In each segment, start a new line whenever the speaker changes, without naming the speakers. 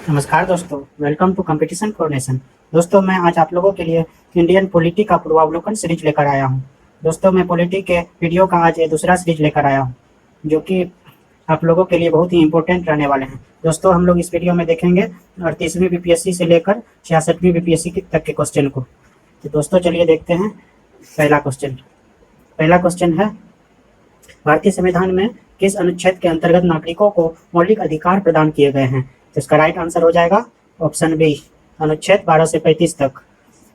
नमस्कार दोस्तों, welcome to competition coordination. दोस्तों, मैं आज आप लोगों के लिए इंडियन पॉलिटी का पूर्वावलोकन सीरीज लेकर आया हूं। दोस्तों, मैं पॉलिटी के वीडियो का आज दूसरा सीरीज लेकर आया हूं, जो कि आप लोगों के लिए बहुत ही इंपॉर्टेंट रहने वाले हैं। दोस्तों, हम लोग इस वीडियो में देखेंगे 38वीं बीपीएससी से लेकर 66वीं बीपीएससी तक के क्वेश्चन को। तो दोस्तों, चलिए देखते हैं पहला क्वेश्चन। पहला क्वेश्चन है, भारतीय संविधान में किस अनुच्छेद के अंतर्गत नागरिकों को मौलिक अधिकार प्रदान किए गए हैं? तो इसका राइट आंसर हो जाएगा ऑप्शन बी, अनुच्छेद 12 से 35 तक।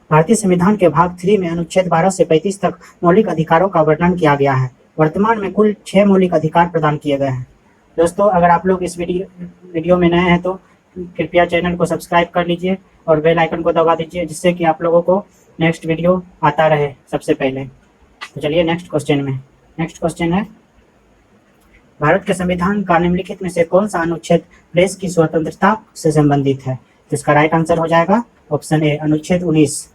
भारतीय संविधान के भाग 3 में अनुच्छेद 12 से 35 तक मौलिक अधिकारों का वर्णन किया गया है। वर्तमान में कुल 6 मौलिक अधिकार प्रदान किए गए हैं। दोस्तों, अगर आप लोग इस वीडियो में नए हैं तो कृपया चैनल को सब्सक्राइब कर लीजिए और बेल आइकन को दबा दीजिए, जिससे कि आप लोगों को नेक्स्ट वीडियो आता रहे सबसे पहले। तो चलिए नेक्स्ट क्वेश्चन में। नेक्स्ट क्वेश्चन है, भारत के संविधान का निम्नलिखित में से कौन सा अनुच्छेद प्रेस की स्वतंत्रता से संबंधित है? तो इसका राइट आंसर हो जाएगा ऑप्शन ए, अनुच्छेद 19।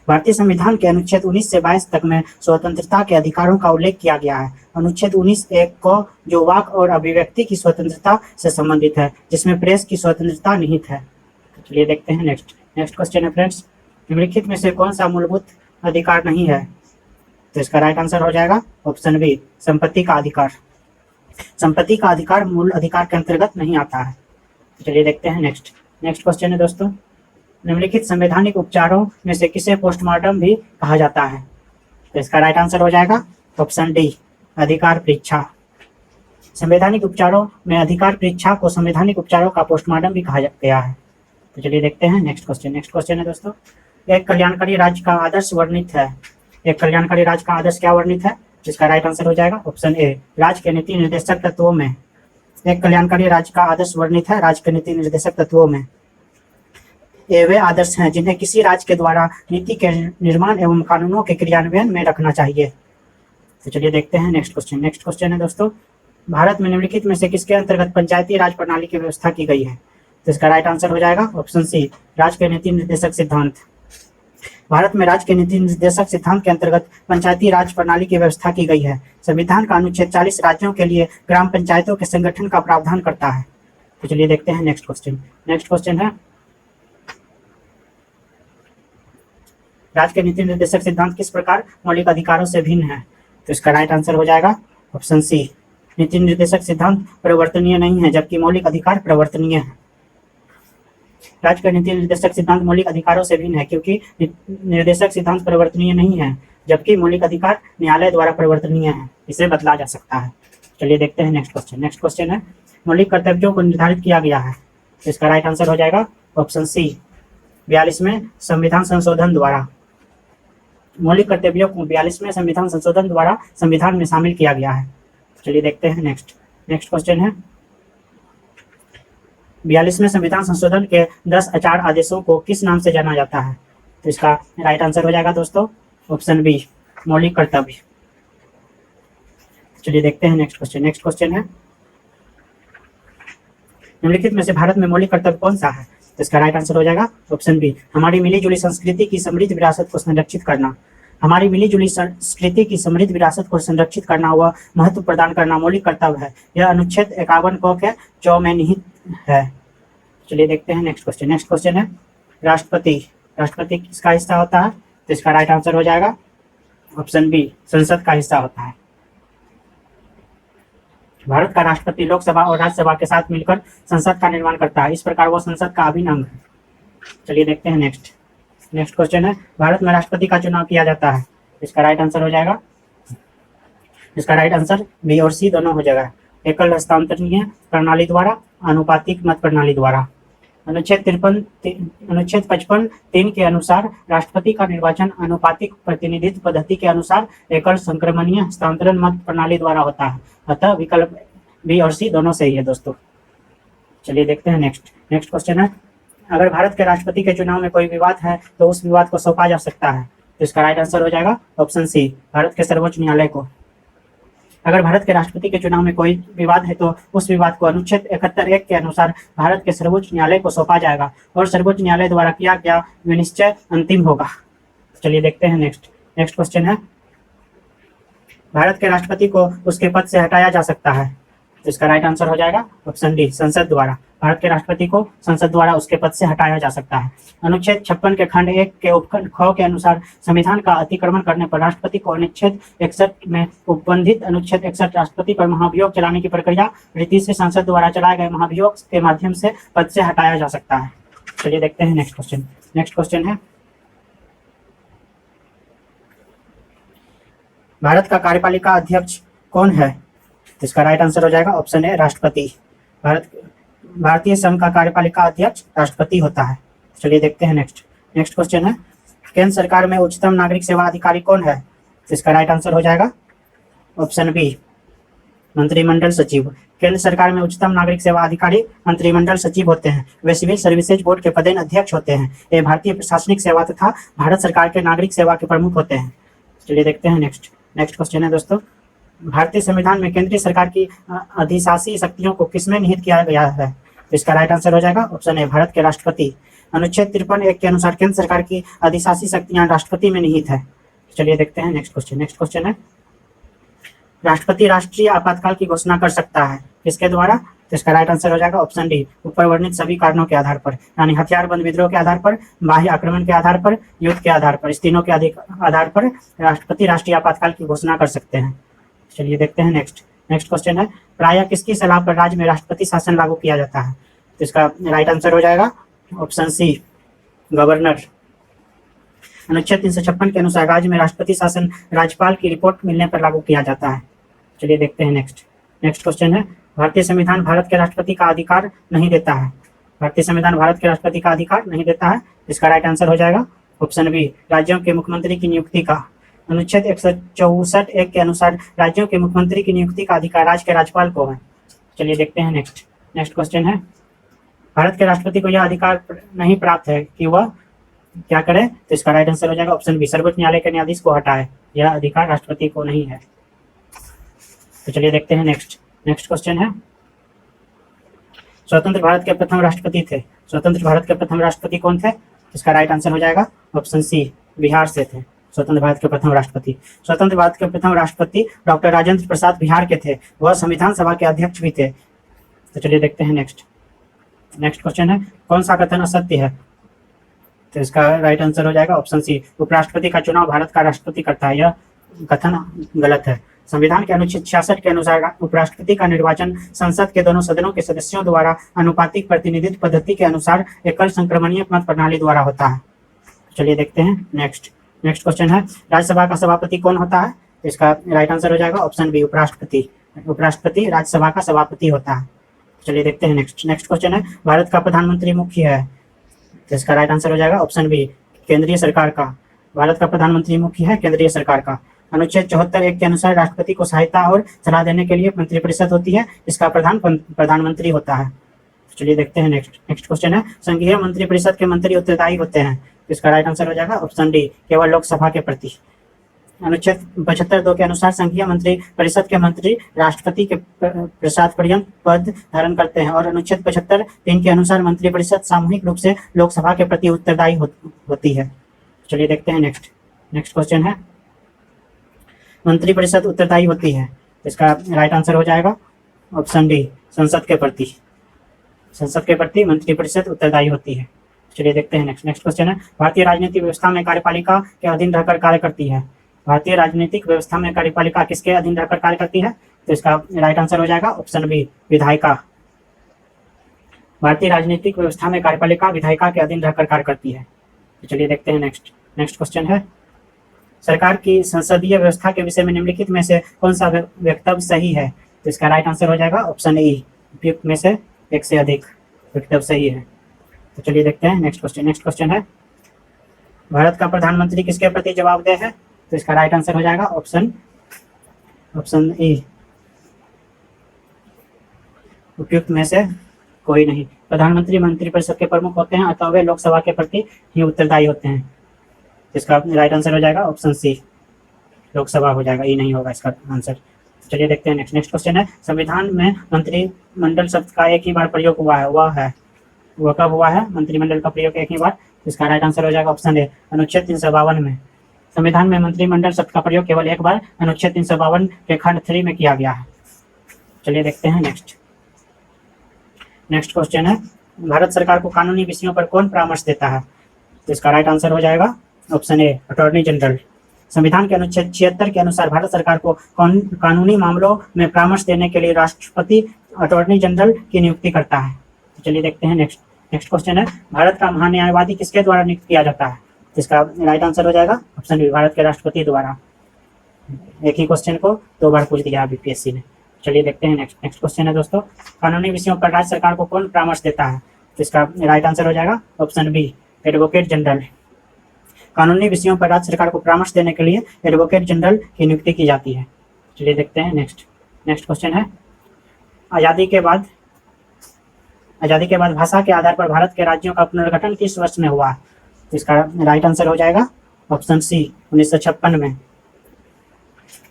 भारतीय संविधान के अनुच्छेद 19 से 22 तक में स्वतंत्रता के अधिकारों का उल्लेख किया गया है। अनुच्छेद 19(1) को जो वाक और अभिव्यक्ति की स्वतंत्रता से संबंधित है, जिसमें प्रेस की स्वतंत्रता निहित है। तो चलिए देखते हैं नेक्स्ट क्वेश्चन है फ्रेंड्स, निम्नलिखित में से कौन सा मूलभूत अधिकार नहीं है? तो इसका राइट आंसर हो जाएगा ऑप्शन बी, संपत्ति का अधिकार। संपत्ति का अधिकार मूल अधिकार के अंतर्गत नहीं आता है। तो चलिए देखते हैं नेक्स्ट क्वेश्चन है दोस्तों, निम्नलिखित संवैधानिक उपचारों में से किसे पोस्टमार्टम भी कहा जाता है? तो इसका राइट आंसर हो जाएगा ऑप्शन डी, अधिकार परीक्षा। संवैधानिक उपचारों में अधिकार परीक्षा को संवैधानिक उपचारों का पोस्टमार्टम भी कहा गया है। तो चलिए देखते हैं नेक्स्ट क्वेश्चन है दोस्तों, एक कल्याणकारी राज्य का आदर्श वर्णित है। एक कल्याणकारी राज्य का आदर्श क्या वर्णित है? इसका राइट आंसर हो जाएगा ऑप्शन ए, राज्य के नीति निर्देशक तत्वों में। एक कल्याणकारी राज्य का आदर्श वर्णित है राज्य के नीति निर्देशक तत्वों में। ये वे आदर्श हैं जिन्हें किसी राज्य के द्वारा नीति के निर्माण एवं कानूनों के क्रियान्वयन में रखना चाहिए। तो चलिए देखते हैं नेक्स्ट क्वेश्चन है दोस्तों, भारत में निम्नलिखित में से किसके अंतर्गत पंचायती राज प्रणाली की व्यवस्था की गई है? तो इसका राइट आंसर हो जाएगा ऑप्शन सी, राज्य के नीति निर्देशक सिद्धांत। भारत में राज्य के नीति निर्देशक सिद्धांत के अंतर्गत पंचायती राज प्रणाली की व्यवस्था की गई है। संविधान का अनुच्छेद 40 राज्यों के लिए ग्राम पंचायतों के संगठन का प्रावधान करता है। तो चलिए देखते हैं नेक्स्ट क्वेश्चन है, राज्य के नीति निर्देशक सिद्धांत किस प्रकार मौलिक अधिकारों से भिन्न है? तो इसका राइट आंसर हो जाएगा ऑप्शन सी, नीति निर्देशक सिद्धांत परिवर्तनीय नहीं है, जबकि मौलिक अधिकार परिवर्तनीय है। राज्य का नीति निर्देशक सिद्धांत मौलिक अधिकारों से भिन्न है, क्योंकि निर्देशक सिद्धांत परिवर्तनीय नहीं है, जबकि मौलिक अधिकार न्यायालय द्वारा परिवर्तनीय है, इसे बदला जा सकता है। चलिए देखते हैं नेक्स्ट क्वेश्चन है, मौलिक कर्तव्यों को निर्धारित किया गया है। तो इसका राइट आंसर हो जाएगा ऑप्शन सी, 42वें संविधान संशोधन द्वारा। मौलिक कर्तव्यों को 42वें संविधान संशोधन द्वारा संविधान में शामिल किया गया है। चलिए देखते हैं नेक्स्ट क्वेश्चन है, 42वें संविधान संशोधन के 10 आचार आदेशों को किस नाम से जाना जाता है? तो इसका राइट आंसर हो जाएगा दोस्तों ऑप्शन बी, मौलिक कर्तव्य। चलिए देखते हैं नेक्स्ट क्वेश्चन है, निम्नलिखित में से भारत में मौलिक कर्तव्य कौन सा है? तो इसका राइट आंसर हो जाएगा ऑप्शन बी, हमारी मिली जुली संस्कृति की समृद्ध विरासत को संरक्षित करना। हमारी मिली जुली संस्कृति की समृद्ध विरासत को संरक्षित करना व महत्व प्रदान करना मौलिक कर्तव्य है। यह अनुच्छेद 51 क के 4 में निहित है। चलिए देखते हैं नेक्स्ट क्वेश्चन है, राष्ट्रपति किसका हिस्सा होता है? तो इसका राइट आंसर हो जाएगा ऑप्शन बी, संसद का हिस्सा होता है। भारत का राष्ट्रपति लोकसभा और राज्यसभा के साथ मिलकर संसद का निर्माण करता है, इस प्रकार वो संसद का अभिन्न अंग है। चलिए देखते हैं नेक्स्ट क्वेश्चन है, भारत में राष्ट्रपति का चुनाव किया जाता है। इसका राइट आंसर हो जाएगा, इसका राइट आंसर बी और सी दोनों हो जाएगा, एकल हस्तांतरणीय प्रणाली द्वारा, आनुपातिक मत प्रणाली द्वारा। अनुच्छेद 55(3) के अनुसार राष्ट्रपति का निर्वाचन आनुपातिक प्रतिनिधित्व पद्धति के अनुसार एकल संक्रमणीय हस्तांतरण मत प्रणाली द्वारा होता है। अतः विकल्प बी और सी दोनों सही है दोस्तों। चलिए देखते हैं नेक्स्ट क्वेश्चन है, अगर भारत के राष्ट्रपति के चुनाव में कोई विवाद है तो उस विवाद को सौंपा जा सकता है। तो इसका राइट आंसर हो जाएगा ऑप्शन सी, भारत के सर्वोच्च न्यायालय को। अगर भारत के राष्ट्रपति के चुनाव में कोई विवाद है तो उस विवाद को अनुच्छेद 71(1) के अनुसार भारत के सर्वोच्च न्यायालय को सौंपा जाएगा और सर्वोच्च न्यायालय द्वारा किया गया विनिश्चय अंतिम होगा। चलिए देखते हैं नेक्स्ट क्वेश्चन है, भारत के राष्ट्रपति को उसके पद से हटाया जा सकता है। तो इसका राइट आंसर हो जाएगा ऑप्शन डी, संसद द्वारा। भारत के राष्ट्रपति को संसद द्वारा उसके पद से हटाया जा सकता है। अनुच्छेद 56 के खंड 1 के उपखंड ख के अनुसार संविधान का अतिक्रमण करने पर राष्ट्रपति को अनुच्छेद 61 में उपबंधित अनुच्छेद 61 राष्ट्रपति पर महाभियोग चलाने की प्रक्रिया रीति से संसद द्वारा चलाए गए महाभियोग के माध्यम से पद से हटाया जा सकता है। चलिए देखते हैं नेक्स्ट क्वेश्चन। नेक्स्ट क्वेश्चन है, भारत का कार्यपालिका अध्यक्ष कौन है? तो इसका राइट आंसर हो जाएगा ऑप्शन ए, राष्ट्रपति। भारतीय संघ का कार्यपालिका अध्यक्ष राष्ट्रपति होता है। चलिए देखते हैं नेक्स्ट। नेक्स्ट क्वेश्चन है, केंद्र सरकार में उच्चतम नागरिक सेवा अधिकारी कौन है? तो इसका राइट आंसर हो जाएगा ऑप्शन बी, मंत्रिमंडल सचिव। केंद्र सरकार में उच्चतम नागरिक सेवा अधिकारी मंत्रिमंडल सचिव होते हैं। वे सिविल सर्विसेज बोर्ड के पदेन अध्यक्ष होते हैं। ये भारतीय प्रशासनिक सेवा तथा भारत सरकार के नागरिक सेवा के प्रमुख होते हैं। चलिए देखते हैं नेक्स्ट। नेक्स्ट क्वेश्चन है दोस्तों, भारतीय संविधान में केंद्रीय सरकार की अधिशासी शक्तियों को किसमें निहित किया गया है? तो इसका राइट आंसर हो जाएगा ऑप्शन ए, भारत के राष्ट्रपति। अनुच्छेद 53(1) के अनुसार केंद्र सरकार की अधिशासी शक्तियां राष्ट्रपति में निहित है। चलिए देखते हैं नेक्स्ट क्वेश्चन। नेक्स्ट क्वेश्चन है, राष्ट्रपति राष्ट्रीय आपातकाल की घोषणा कर सकता है किसके द्वारा? तो इसका राइट आंसर हो जाएगा ऑप्शन डी, ऊपर वर्णित सभी कारणों के आधार पर, यानी हथियारबंद विद्रोह के आधार पर, बाह्य आक्रमण के आधार पर, युद्ध के आधार पर, इस तीनों के आधार पर राष्ट्रपति राष्ट्रीय आपातकाल की घोषणा कर सकते हैं। चलिए देखते हैं नेक्स्ट। नेक्स्ट क्वेश्चन है, प्रायः किसकी सलाह पर राज्य में राष्ट्रपति शासन लागू किया जाता है? तो इसका राइट आंसर हो जाएगा ऑप्शन सी, गवर्नर। अनुच्छेद 356 के अनुसार राज्य में राष्ट्रपति शासन राज्यपाल की रिपोर्ट मिलने पर लागू किया जाता है। चलिए देखते हैं नेक्स्ट। नेक्स्ट क्वेश्चन है, भारतीय संविधान भारत के राष्ट्रपति का अधिकार नहीं देता है। भारतीय संविधान भारत के राष्ट्रपति का अधिकार नहीं देता है। इसका राइट आंसर हो जाएगा ऑप्शन बी, राज्यों के मुख्यमंत्री की नियुक्ति का। अनुच्छेद 164(1) के अनुसार राज्यों के मुख्यमंत्री की नियुक्ति का अधिकार राज्य के राज्यपाल को है। चलिए देखते हैं नेक्स्ट। नेक्स्ट क्वेश्चन है, भारत के राष्ट्रपति को यह अधिकार नहीं प्राप्त है कि वह क्या करे? तो इसका राइट आंसर हो जाएगा ऑप्शन बी, सर्वोच्च न्यायालय के न्यायाधीश को हटाए। यह अधिकार राष्ट्रपति को नहीं है। तो चलिए देखते हैं नेक्स्ट। नेक्स्ट क्वेश्चन है, स्वतंत्र भारत के प्रथम राष्ट्रपति थे। स्वतंत्र भारत के प्रथम राष्ट्रपति कौन थे? इसका राइट आंसर हो जाएगा ऑप्शन सी, बिहार से थे स्वतंत्र भारत के प्रथम राष्ट्रपति। स्वतंत्र भारत के प्रथम राष्ट्रपति डॉक्टर राजेंद्र प्रसाद बिहार के थे। वह संविधान सभा के अध्यक्ष भी थे। तो चलिए देखते हैं नेक्स्ट। नेक्स्ट क्वेश्चन है, कौन सा कथन असत्य है? तो इसका राइट आंसर हो जाएगा ऑप्शन सी, उपराष्ट्रपति का चुनाव भारत का राष्ट्रपति करता है। यह कथन गलत है। संविधान के अनुच्छेद 66 के अनुसार उपराष्ट्रपति का निर्वाचन संसद के दोनों सदनों के सदस्यों द्वारा अनुपातिक प्रतिनिधित्व पद्धति के अनुसार एकल संक्रमणीय मत प्रणाली द्वारा होता है। चलिए देखते हैं नेक्स्ट। नेक्स्ट क्वेश्चन है, राज्यसभा का सभापति कौन होता है? तो इसका राइट आंसर हो जाएगा ऑप्शन बी, उपराष्ट्रपति। उपराष्ट्रपति राज्यसभा का सभापति होता है। चलिए देखते हैं नेक्स्ट। नेक्स्ट क्वेश्चन है, भारत का प्रधानमंत्री मुख्य है। तो इसका राइट आंसर हो जाएगा ऑप्शन बी, केंद्रीय सरकार का। भारत का प्रधानमंत्री मुख्य है केंद्रीय सरकार का। अनुच्छेद 74(1) के अनुसार राष्ट्रपति को सहायता और सलाह देने के लिए मंत्रिपरिषद होती है। इसका प्रधान प्रधानमंत्री होता है। चलिए देखते हैं नेक्स्ट। नेक्स्ट क्वेश्चन है, संघीय मंत्रिपरिषद के मंत्री उत्तरदायी होते हैं। इसका राइट आंसर हो जाएगा ऑप्शन डी, केवल लोकसभा के प्रति। अनुच्छेद 75(2) के अनुसार संघीय मंत्री परिषद के मंत्री राष्ट्रपति के प्रसाद पर्यंत पद धारण करते हैं, और अनुच्छेद 75(3) के अनुसार मंत्रिपरिषद सामूहिक रूप से लोकसभा के प्रति उत्तरदायी होती है। चलिए देखते हैं नेक्स्ट। नेक्स्ट क्वेश्चन है, मंत्रिपरिषद उत्तरदायी होती है। इसका राइट आंसर हो जाएगा ऑप्शन डी, संसद के प्रति। संसद के प्रति मंत्रिपरिषद उत्तरदायी होती है। चलिए देखते हैं नेक्स्ट। नेक्स्ट क्वेश्चन है, भारतीय राजनीतिक व्यवस्था में कार्यपालिका के अधीन रहकर कार्य करती है। भारतीय राजनीतिक व्यवस्था में कार्यपालिका किसके अधीन रहकर कार्य करती है? तो इसका राइट आंसर हो जाएगा ऑप्शन बी, विधायिका। भारतीय राजनीतिक व्यवस्था में कार्यपालिका विधायिका के अधीन रहकर कार्य करती है। तो चलिए देखते हैं नेक्स्ट। नेक्स्ट क्वेश्चन है, सरकार की संसदीय व्यवस्था के विषय में निम्नलिखित में से कौन सा वक्तव्य सही है? तो इसका राइट आंसर हो जाएगा ऑप्शन ए, उपयुक्त में से एक से अधिक वक्तव्य सही है। तो चलिए देखते हैं नेक्स्ट क्वेश्चन। नेक्स्ट क्वेश्चन है, भारत का प्रधानमंत्री किसके प्रति जवाबदेह है? तो इसका राइट आंसर हो जाएगा ऑप्शन ए, उपयुक्त में से कोई नहीं। प्रधानमंत्री मंत्रिपरिषद के प्रमुख होते हैं, अतः वे लोकसभा के प्रति ही उत्तरदायी होते हैं। इसका राइट आंसर हो जाएगा ऑप्शन सी, लोकसभा हो जाएगा, ये नहीं होगा इसका आंसर। चलिए देखते हैं नेक्स्ट। नेक्स्ट क्वेश्चन है, संविधान में मंत्रिमंडल शब्द का एक ही बार प्रयोग हुआ है, वह कब हुआ है? मंत्रिमंडल का प्रयोग एक ही बार। इसका राइट आंसर हो जाएगा ऑप्शन ए, अनुच्छेद 352 में। संविधान में मंत्रिमंडल शब्द का प्रयोग केवल एक बार अनुच्छेद 352 के खंड 3 में किया गया है। चलिए देखते हैं नेक्स्ट क्वेश्चन है, भारत सरकार को कानूनी विषयों पर कौन परामर्श देता है? तो इसका राइट आंसर हो जाएगा ऑप्शन ए, अटॉर्नी जनरल। संविधान के अनुच्छेद 76 के अनुसार भारत सरकार को कानूनी मामलों में परामर्श देने के लिए राष्ट्रपति अटॉर्नी जनरल की नियुक्ति करता है। तो चलिए देखते हैं नेक्स्ट क्वेश्चन है, भारत का महान्यायवादी किसके द्वारा नियुक्त किया जाता है? तो इसका राइट आंसर हो जाएगा ऑप्शन बी, भारत के राष्ट्रपति द्वारा। एक ही क्वेश्चन को 2 बार पूछ दिया बीपीएससी ने। चलिए देखते हैं नेक्स्ट क्वेश्चन है दोस्तों, कानूनी विषयों पर राज्य सरकार को कौन परामर्श देता है? तो इसका राइट आंसर हो जाएगा ऑप्शन बी, एडवोकेट जनरल। कानूनी विषयों पर राज्य सरकार को परामर्श देने के लिए एडवोकेट जनरल की नियुक्ति की जाती है। चलिए देखते हैं नेक्स्ट क्वेश्चन है, आज़ादी के बाद भाषा के आधार पर भारत के राज्यों का पुनर्गठन किस वर्ष में हुआ? तो इसका राइट आंसर हो जाएगा ऑप्शन सी, 1956 में।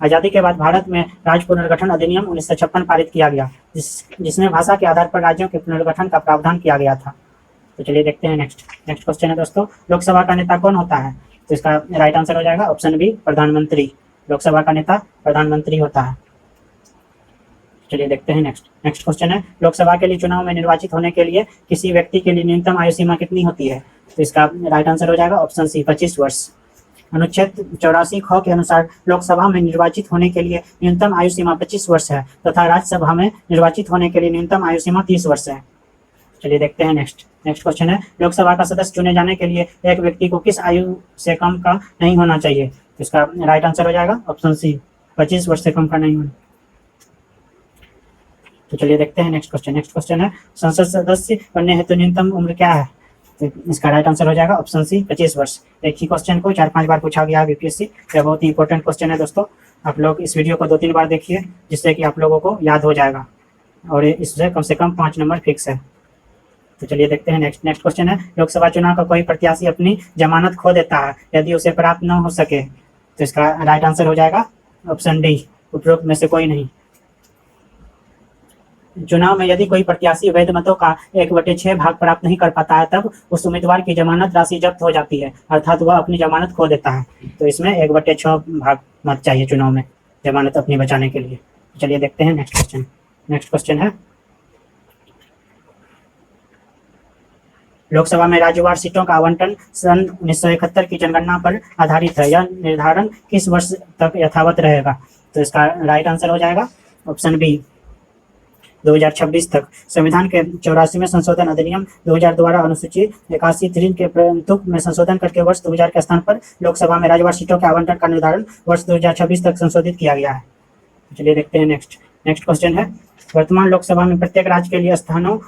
आज़ादी के बाद भारत में राज्य पुनर्गठन अधिनियम 1956 पारित किया गया, जिसमें भाषा के आधार पर राज्यों के पुनर्गठन का प्रावधान किया गया था। तो चलिए देखते हैं नेक्स्ट क्वेश्चन है दोस्तों, लोकसभा का नेता कौन होता है? तो इसका राइट आंसर हो जाएगा ऑप्शन बी, प्रधानमंत्री। लोकसभा का नेता प्रधानमंत्री होता है। चलिए देखते हैं नेक्स्ट क्वेश्चन है, लोकसभा के लिए चुनाव में निर्वाचित होने के लिए किसी व्यक्ति के लिए न्यूनतम आयु सीमा कितनी होती है? तो इसका राइट आंसर हो जाएगा ऑप्शन सी, 25 वर्ष। अनुच्छेद 84 ख के अनुसार लोकसभा में निर्वाचित होने के लिए न्यूनतम आयु सीमा 25 वर्ष है तथा राज्यसभा में निर्वाचित होने के लिए न्यूनतम आयु सीमा 30 वर्ष है। चलिए देखते हैं नेक्स्ट क्वेश्चन है, लोकसभा का सदस्य चुने जाने के लिए एक व्यक्ति को किस आयु से कम का नहीं होना चाहिए? तो इसका राइट आंसर हो जाएगा ऑप्शन सी, 25 वर्ष से कम का नहीं होना। तो चलिए देखते हैं नेक्स्ट क्वेश्चन है, संसद सदस्य बनने हेतु न्यूनतम उम्र क्या है? तो इसका राइट आंसर हो जाएगा ऑप्शन सी, 25 वर्ष। एक ही क्वेश्चन को 4-5 बार पूछा गया है बीपीएससी। यह बहुत ही इंपॉर्टेंट क्वेश्चन है दोस्तों, आप लोग इस वीडियो को 2-3 बार देखिए जिससे कि आप लोगों को याद हो जाएगा और इससे कम से कम 5 नंबर फिक्स है। तो चलिए देखते हैं नेक्स्ट क्वेश्चन है, लोकसभा चुनाव का कोई प्रत्याशी अपनी जमानत खो देता है यदि उसे प्राप्त न हो सके? तो इसका राइट आंसर हो जाएगा ऑप्शन डी, उपरोक्त में से कोई नहीं। चुनाव में यदि कोई प्रत्याशी वैध मतों का 1/6 भाग प्राप्त नहीं कर पाता है तब उस उम्मीदवार की जमानत राशि जब्त हो जाती है, अर्थात वह अपनी जमानत खो देता है। तो इसमें 1/6 भाग मत चाहिए चुनाव में जमानत अपनी बचाने के लिए। चलिए देखते हैं नेक्स्ट क्वेश्चन है, लोकसभा में राज्यवार सीटों का आवंटन सन 1971 की जनगणना पर आधारित है, यह निर्धारण किस वर्ष तक यथावत रहेगा? तो इसका राइट आंसर हो जाएगा ऑप्शन बी, 2026 तक। संविधान के 84वें संशोधन अधिनियम 2000 द्वारा अनुसूची 81(3) के प्रंतुक में संशोधन करके वर्ष 2000 के स्थान पर लोकसभा में राज्यवार सीटों के आवंटन का निर्धारण वर्ष 2026 तक संशोधित किया गया है। चलिए देखते हैं नेक्स्ट क्वेश्चन है, वर्तमान लोकसभा में प्रत्येक राज्य के लिए स्थानों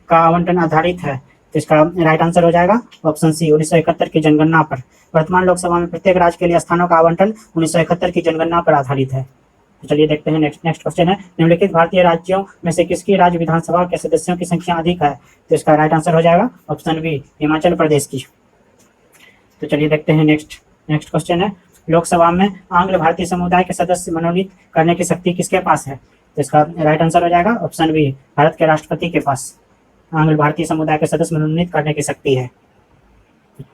का आवंटन आधारित है। तो इसका राइट आंसर हो जाएगा ऑप्शन सी, 1971 की जनगणना पर। वर्तमान लोकसभा में प्रत्येक राज्य के लिए स्थानों का आवंटन 1971 की जनगणना पर आधारित है। तो चलिए देखते हैं नेक्स्ट क्वेश्चन है, निम्नलिखित भारतीय राज्यों में से किसकी राज्य विधानसभा के सदस्यों की संख्या अधिक है? तो इसका राइट आंसर हो जाएगा ऑप्शन बी, हिमाचल प्रदेश की। तो चलिए देखते हैं नेक्स्ट क्वेश्चन है, लोकसभा में आंग्ल भारतीय समुदाय के सदस्य मनोनीत करने की शक्ति किसके पास है? तो इसका राइट आंसर हो जाएगा ऑप्शन बी, भारत के राष्ट्रपति के पास आंग्ल भारतीय समुदाय के सदस्य मनोनीत करने की शक्ति है।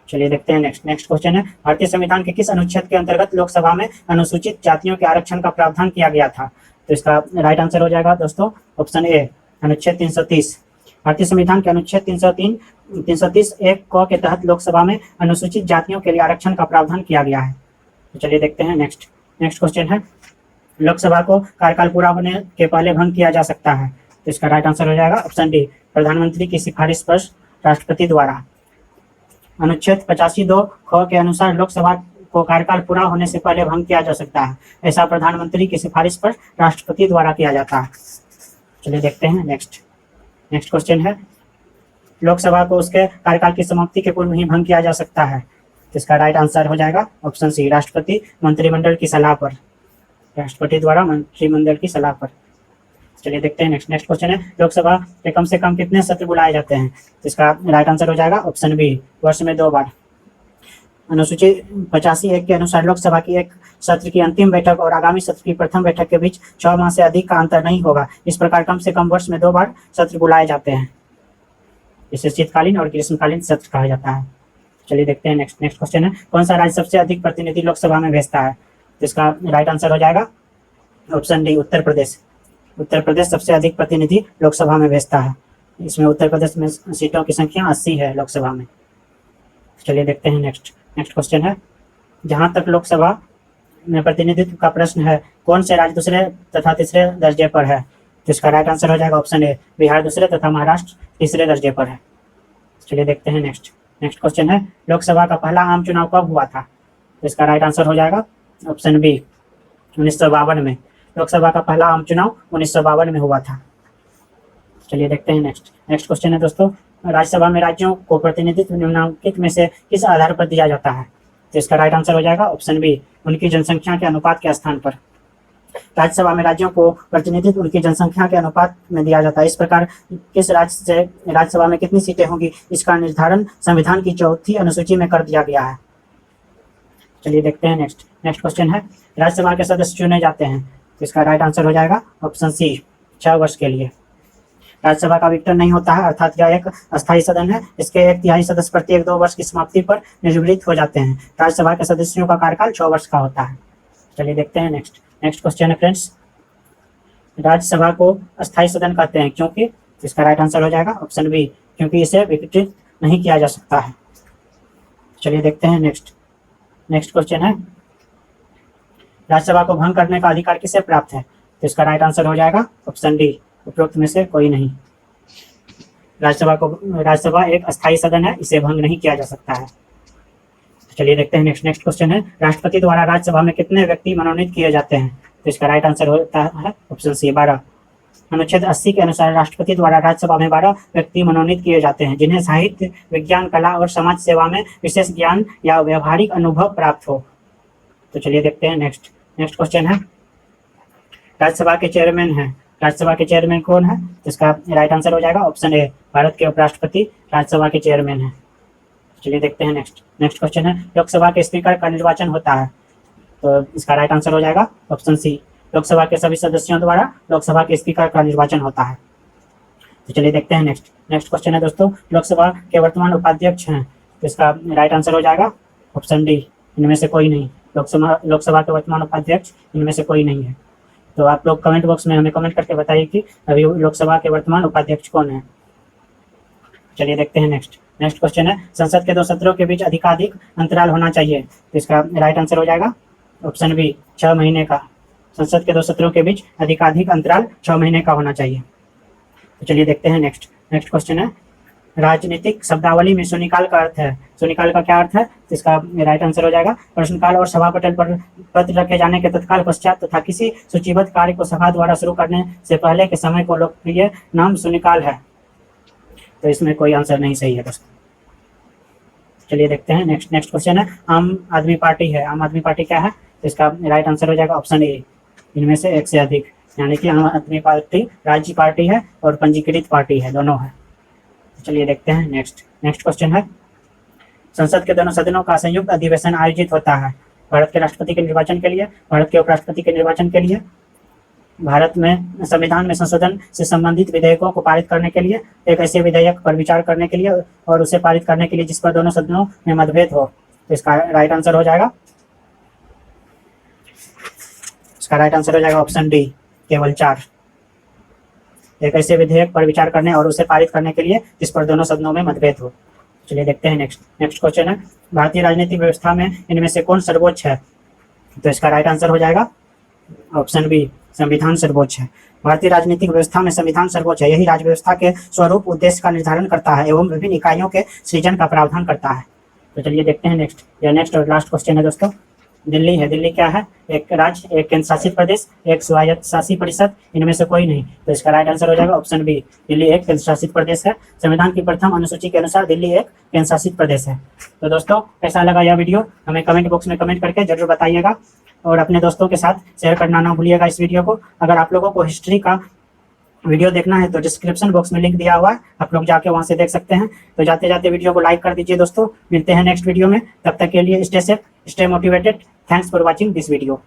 चलिए देखते हैं नेक्स्ट क्वेश्चन है, भारतीय संविधान के किस अनुच्छेद के अंतर्गत लोकसभा में अनुसूचित जातियों के आरक्षण का प्रावधान किया गया था? तो इसका राइट आंसर हो जाएगा दोस्तों ऑप्शन ए, अनुच्छेद 330। भारतीय संविधान के अनुच्छेद 330(1) क के तहत लोकसभा में अनुसूचित जातियों के लिए आरक्षण का प्रावधान किया गया है। तो चलिए देखते हैं नेक्स्ट क्वेश्चन है, लोकसभा को कार्यकाल पूरा होने के पहले भंग किया जा सकता है। तो इसका राइट आंसर हो जाएगा ऑप्शन डी, प्रधानमंत्री की सिफारिश पर राष्ट्रपति द्वारा। अनुच्छेद 85(2) ख के अनुसार लोकसभा को कार्यकाल पूरा होने से पहले भंग किया जा सकता है, ऐसा प्रधानमंत्री की सिफारिश पर राष्ट्रपति द्वारा किया जाता है। चलिए देखते हैं नेक्स्ट क्वेश्चन है, लोकसभा को उसके कार्यकाल की समाप्ति के पूर्व ही भंग किया जा सकता है। तो इसका राइट आंसर हो जाएगा ऑप्शन सी, राष्ट्रपति मंत्रिमंडल की सलाह पर, राष्ट्रपति द्वारा मंत्रिमंडल की सलाह पर। चलिए देखते हैं नेक्स्ट क्वेश्चन है, लोकसभा के कम से कम कितने सत्र बुलाए जाते हैं? तो इसका राइट आंसर हो जाएगा ऑप्शन बी, वर्ष में 2 बार। अनुसूची 85(1) के अनुसार लोकसभा की एक सत्र की अंतिम बैठक और आगामी सत्र की प्रथम बैठक के बीच 6 माह से अधिक का अंतर नहीं होगा। इस प्रकार कम से कम वर्ष में 2 बार सत्र बुलाए जाते हैं, इसे शीतकालीन और ग्रीष्मकालीन सत्र कहा जाता है। चलिए देखते हैं नेक्स्ट क्वेश्चन है, कौन सा राज्य सबसे अधिक प्रतिनिधि लोकसभा में भेजता है? तो इसका राइट आंसर हो जाएगा ऑप्शन डी, उत्तर प्रदेश। उत्तर प्रदेश सबसे अधिक प्रतिनिधि लोकसभा में भेजता है। इसमें उत्तर प्रदेश में सीटों की संख्या 80 है लोकसभा में। चलिए देखते हैं नेक्स्ट क्वेश्चन है, जहां तक लोकसभा में प्रतिनिधित्व का प्रश्न है, कौन से राज्य दूसरे तथा तीसरे दर्जे पर है? तो इसका राइट आंसर हो जाएगा ऑप्शन ए, बिहार दूसरे तथा महाराष्ट्र तीसरे दर्जे पर है। चलिए देखते हैं नेक्स्ट क्वेश्चन है, लोकसभा का पहला आम चुनाव कब हुआ था? तो इसका राइट आंसर हो जाएगा ऑप्शन बी, 1952 में। लोकसभा का पहला आम चुनाव 1952 में हुआ था। चलिए देखते हैं नेक्स्ट क्वेश्चन है दोस्तों, राज्यसभा में राज्यों को प्रतिनिधित्व निम्नलिखित में से किस आधार पर दिया जाता है? तो इसका राइट आंसर हो जाएगा ऑप्शन बी, उनकी जनसंख्या के अनुपात के स्थान पर। राज्यसभा में राज्यों को प्रतिनिधित्व उनकी जनसंख्या के अनुपात में दिया जाता है। इस प्रकार किस राज्य से राज्यसभा में कितनी सीटें होंगी, इसका निर्धारण संविधान की 4वीं अनुसूची में कर दिया गया है। चलिए देखते हैं नेक्स्ट क्वेश्चन है, राज्यसभा के सदस्य चुने जाते हैं। तो इसका राइट आंसर हो जाएगा ऑप्शन सी, 6 वर्ष के लिए। राज्यसभा का विघटन नहीं होता है, अर्थात यह एक अस्थायी सदन है। इसके 1/3 सदस्य प्रत्येक 2 वर्ष की समाप्ति पर निवृत्त हो जाते हैं। राज्यसभा के सदस्यों का कार्यकाल 6 वर्ष का होता है। चलिए देखते हैं नेक्स्ट क्वेश्चन है फ्रेंड्स, राज्यसभा को अस्थायी सदन कहते हैं क्योंकि? इसका राइट आंसर हो जाएगा ऑप्शन बी, क्योंकि इसे विघटित नहीं किया जा सकता है। चलिए देखते हैं नेक्स्ट क्वेश्चन है, राज्यसभा को भंग करने का अधिकार किसे प्राप्त है? तो इसका राइट आंसर हो जाएगा ऑप्शन डी, उपरोक्त में से कोई नहीं। राज्यसभा एक अस्थायी सदन है, इसे भंग नहीं किया जा सकता है। चलिए देखते हैं नेक्स्ट क्वेश्चन है, राष्ट्रपति द्वारा राज्यसभा में कितने व्यक्ति मनोनीत किए जाते हैं? तो इसका राइट आंसर होता है ऑप्शन सी, 12। अनुच्छेद 80 के अनुसार राष्ट्रपति द्वारा राज्यसभा में 12 व्यक्ति मनोनीत किए जाते हैं, जिन्हें साहित्य, विज्ञान, कला और समाज सेवा में विशेष ज्ञान या व्यवहारिक अनुभव प्राप्त हो। तो चलिए देखते हैं नेक्स्ट क्वेश्चन है, राज्यसभा के चेयरमैन है, राज्यसभा के चेयरमैन कौन है? तो इसका राइट आंसर हो जाएगा ऑप्शन ए, भारत के उपराष्ट्रपति राज्यसभा के चेयरमैन है। चलिए देखते हैं नेक्स्ट क्वेश्चन है, लोकसभा के स्पीकर का निर्वाचन होता है। तो इसका राइट आंसर हो जाएगा ऑप्शन सी, लोकसभा के सभी सदस्यों द्वारा लोकसभा के स्पीकर का निर्वाचन होता है। तो चलिए देखते हैं नेक्स्ट क्वेश्चन है दोस्तों, लोकसभा के वर्तमान उपाध्यक्ष हैं। तो इसका राइट आंसर हो जाएगा ऑप्शन डी, इनमें से कोई नहीं। लोकसभा के वर्तमान उपाध्यक्ष इनमें से कोई नहीं है। तो आप लोग कमेंट बॉक्स में हमें कमेंट करके बताइए कि अभी लोकसभा के वर्तमान उपाध्यक्ष कौन है। चलिए देखते हैं नेक्स्ट क्वेश्चन है, संसद के 2 सत्रों के बीच अधिकाधिक अंतराल होना चाहिए। तो इसका राइट आंसर हो जाएगा ऑप्शन बी, 6 महीने का। संसद के 2 सत्रों के बीच अधिकाधिक अंतराल 6 महीने का होना चाहिए। तो चलिए देखते हैं नेक्स्ट क्वेश्चन है, राजनीतिक शब्दावली में शून्यकाल का अर्थ है। शून्यकाल का क्या अर्थ है? तो इसका राइट आंसर हो जाएगा, प्रश्नकाल और सभा पटल पर पत्र रखे जाने के तत्काल पश्चात तथा किसी सूचीबद्ध कार्य को सभा द्वारा शुरू करने से पहले के समय को लोकप्रिय नाम शून्यकाल है। तो इसमें कोई आंसर नहीं सही है दोस्तों। चलिए देखते हैं नेक्स्ट क्वेश्चन है, आम आदमी पार्टी है। आम आदमी पार्टी क्या है? तो इसका राइट आंसर हो जाएगा ऑप्शन ए, इनमें से एक से अधिक, यानी कि आम आदमी पार्टी राज्य पार्टी है और पंजीकृत पार्टी है, दोनों है। चलिए देखते हैं नेक्स्ट क्वेश्चन है, संसद के दोनों सदनों का संयुक्त अधिवेशन आयोजित होता है भारत के राष्ट्रपति के निर्वाचन के लिए, भारत के उपराष्ट्रपति के निर्वाचन के लिए, भारत में संविधान में संशोधन से संबंधित विधेयकों को पारित करने के लिए, एक ऐसे विधेयक पर विचार करने के लिए और उसे पारित करने के लिए जिस पर दोनों सदनों में मतभेद हो। तो इसका राइट आंसर हो जाएगा ऑप्शन डी, केवल 4। एक ऐसे विधेयक पर विचार करने और उसे पारित करने के लिए जिस पर दोनों सदनों में मतभेद हो। चलिए देखते हैं नेक्स्ट क्वेश्चन है, भारतीय राजनीतिक व्यवस्था में इनमें से कौन सर्वोच्च है? तो इसका राइट आंसर हो जाएगा ऑप्शन बी, संविधान सर्वोच्च है। भारतीय राजनीतिक व्यवस्था में संविधान सर्वोच्च है। यही राज्य व्यवस्था के स्वरूप, उद्देश्य का निर्धारण करता है एवं विभिन्न इकाइयों के सृजन का प्रावधान करता है। तो चलिए देखते हैं नेक्स्ट और लास्ट क्वेश्चन है दोस्तों, दिल्ली है। दिल्ली क्या है? एक राज्य, एक केंद्र शासित प्रदेश, एक स्वायत्त शासी परिषद, इनमें से कोई नहीं। तो इसका राइट आंसर हो जाएगा ऑप्शन बी, दिल्ली एक केंद्र शासित प्रदेश है। संविधान की प्रथम अनुसूची के अनुसार दिल्ली एक केंद्र शासित प्रदेश है। तो दोस्तों कैसा लगा यह वीडियो, हमें कमेंट बॉक्स में कमेंट करके जरूर बताइएगा और अपने दोस्तों के साथ शेयर करना ना भूलिएगा इस वीडियो को। अगर आप लोगों को हिस्ट्री का वीडियो देखना है तो डिस्क्रिप्शन बॉक्स में लिंक दिया हुआ है, आप लोग जाके वहां से देख सकते हैं। तो जाते जाते वीडियो को लाइक कर दीजिए दोस्तों। मिलते हैं नेक्स्ट वीडियो में, तब तक के लिए stay safe, stay motivated. Thanks for watching this video.